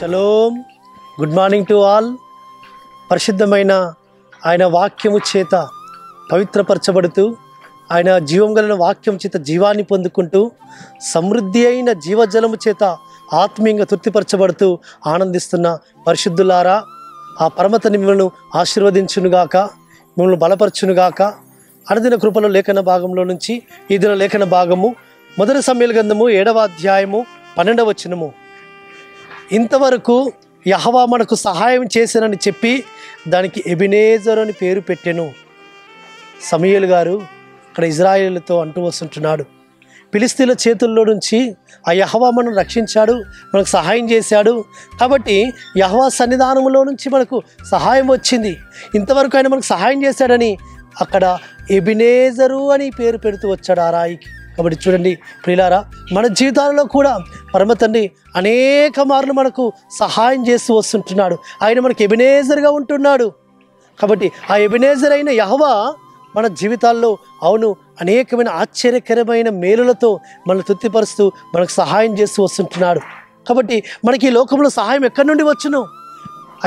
Shalom. Good morning to all. పరిశుద్ధమైన ఆయన వాక్యము చేత పవిత్రపరచబడుతూ ఆయన జీవం కలిగిన వాక్యం చేత జీవాన్ని పొందుకుంటూ సమృద్ధి అయిన జీవజలము చేత ఆత్మీయంగా తృప్తిపరచబడుతూ ఆనందిస్తున్న పరిశుద్ధులారా, ఆ పరమతని మిమ్మల్ని ఆశీర్వదించునుగాక, మిమ్మల్ని బలపరచునుగాక. అనుదిన కృపలో లేఖన భాగంలో నుంచి ఈ దిన లేఖన భాగము మొదటి సమూయేలు గ్రంథము 7వ అధ్యాయము 12వ వచనము. ఇంతవరకు యెహోవా మనకు సహాయం చేశానని చెప్పి దానికి ఎబెనేజరు అని పేరు పెట్టెను. సమూయేలు గారు అక్కడ ఇజ్రాయేలుతో అంటూ వస్తుంటున్నాడు, ఫిలిష్తీయుల చేతుల్లో నుంచి ఆ యెహోవా మనను రక్షించాడు, మనకు సహాయం చేశాడు. కాబట్టి యెహోవా సన్నిధానంలో నుంచి మనకు సహాయం వచ్చింది. ఇంతవరకు ఆయన మనకు సహాయం చేశాడని అక్కడ ఎబెనేజరు అని పేరు పెడుతూ వచ్చాడు ఆ రాయికి. కాబట్టి చూడండి ప్రియులారా, మన జీవితాలలో కూడా పరమ తండ్రి అనేక మార్లు మనకు సహాయం చేస్తూ వస్తుంటున్నాడు. ఆయన మనకు ఎబెనేజర్గా ఉంటున్నాడు. కాబట్టి ఆ ఎబెనేజర్ అయిన యెహోవా మన జీవితాల్లో అవును అనేకమైన ఆశ్చర్యకరమైన మేలులతో మనల్ని తృప్తిపరుస్తూ మనకు సహాయం చేస్తూ వస్తుంటున్నాడు. కాబట్టి మనకి ఈ లోకంలో సహాయం ఎక్కడి నుండి వచ్చును?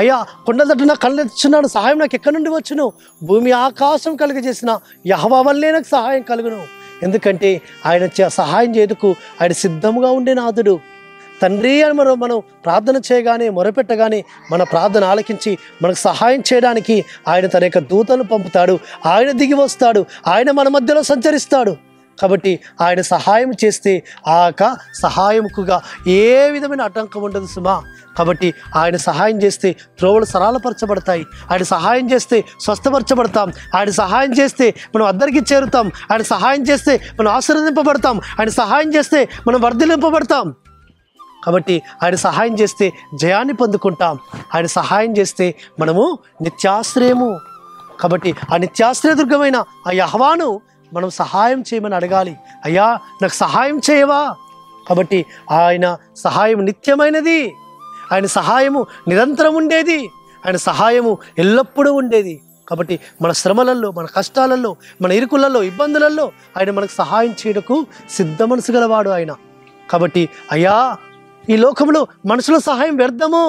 అయ్యా, కొండల తట్టు నా కళ్ళు తెచ్చున్నాను, సహాయం నాకు ఎక్కడి నుండి వచ్చును? భూమి ఆకాశం కలుగజేసిన యెహోవా వల్లే నాకు సహాయం కలుగును. ఎందుకంటే ఆయన సహాయం చేయటకు ఆయన సిద్ధంగా ఉండే నాథుడు. తండ్రి అని మనం ప్రార్థన చేయగానే మొరపెట్టగానే మన ప్రార్థన ఆలకించి మనకు సహాయం చేయడానికి ఆయన తన యొక్క దూతలను పంపుతాడు. ఆయన దిగి వస్తాడు, ఆయన మన మధ్యలో సంచరిస్తాడు. కాబట్టి ఆయన సహాయం చేస్తే ఆ సహాయముకుగా ఏ విధమైన ఆటంకం ఉండదు సుమా. కాబట్టి ఆయన సహాయం చేస్తే త్రోవలు సరళపరచబడతాయి. ఆయన సహాయం చేస్తే స్వస్థపరచబడతాం. ఆయన సహాయం చేస్తే మనం అందరికీ చేరుతాం. ఆయన సహాయం చేస్తే మనం ఆశీర్వదింపబడతాం. ఆయన సహాయం చేస్తే మనం వర్ధిలింపబడతాం. కాబట్టి ఆయన సహాయం చేస్తే జయాన్ని పొందుకుంటాం. ఆయన సహాయం చేస్తే మనము నిత్యాశ్రయము. కాబట్టి ఆ నిత్యాశ్రయదుర్గమైన ఆ యెహోవాను మనం సహాయం చేయమని అడగాలి. అయ్యా, నాకు సహాయం చేయవా? కాబట్టి ఆయన సహాయం నిత్యమైనది, ఆయన సహాయము నిరంతరం ఉండేది, ఆయన సహాయము ఎల్లప్పుడూ ఉండేది. కాబట్టి మన శ్రమలలో, మన కష్టాలలో, మన ఇరుకులలో, ఇబ్బందులలో ఆయన మనకు సహాయం చేయడకు సిద్ధ మనసు గలవాడు ఆయన. కాబట్టి అయ్యా, ఈ లోకంలో మనుషుల సహాయం వ్యర్థము.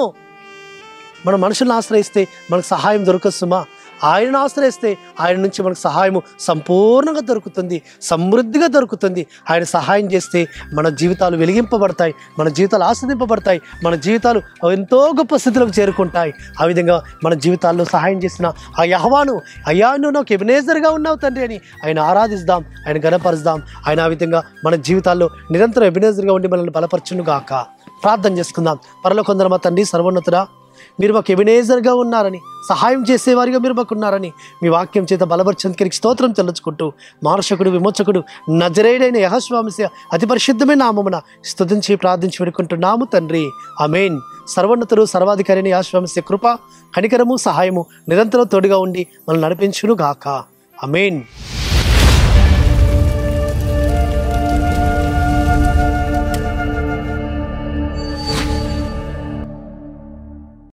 మనం మనుషులను ఆశ్రయిస్తే మనకు సహాయం దొరకదు సుమా. ఆయనను ఆశ్రయిస్తే ఆయన నుంచి మనకు సహాయము సంపూర్ణంగా దొరుకుతుంది, సమృద్ధిగా దొరుకుతుంది. ఆయన సహాయం చేస్తే మన జీవితాలు వెలిగింపబడతాయి, మన జీవితాలు ఆస్వాదింపబడతాయి, మన జీవితాలు ఎంతో గొప్ప స్థితిలోకి చేరుకుంటాయి. ఆ విధంగా మన జీవితాల్లో సహాయం చేసిన ఆ యెహోవాను, అయ్యా నువ్వు నాకు ఎబెనేజర్గా ఉన్నావు తండ్రి అని ఆయన ఆరాధిస్తాం, ఆయన ఘనపరుస్తాం. ఆయన ఆ విధంగా మన జీవితాల్లో నిరంతరం ఎబెనేజర్గా ఉండి మనల్ని బలపరచును గాక. ప్రార్థన చేసుకుందాం. పరలోకమందున్న మా తండ్రి సర్వోన్నతుడా, మీరు మాకు ఎబెనేజర్గా ఉన్నారని, సహాయం చేసేవారిగా మీరు మాకు ఉన్నారని మీ వాక్యం చేత బలపరిచేందుకు స్తోత్రం చెల్లించుకుంటూ మారక్షకుడు, విమోచకుడు, నజరేయుడైన యెహోషువ మెస్సియా అతి పరిశుద్ధమైన నామమున స్తుతించి ప్రార్థించి వేడుకుంటున్నాము తండ్రి. ఆమేన్. సర్వోన్నతుడు, సర్వాధికారి అయిన యెహోషువ మెస్సియా కృప, కనికరము, సహాయము నిరంతరం తోడుగా ఉండి మనల్ని నడిపించును గాక. ఆమేన్.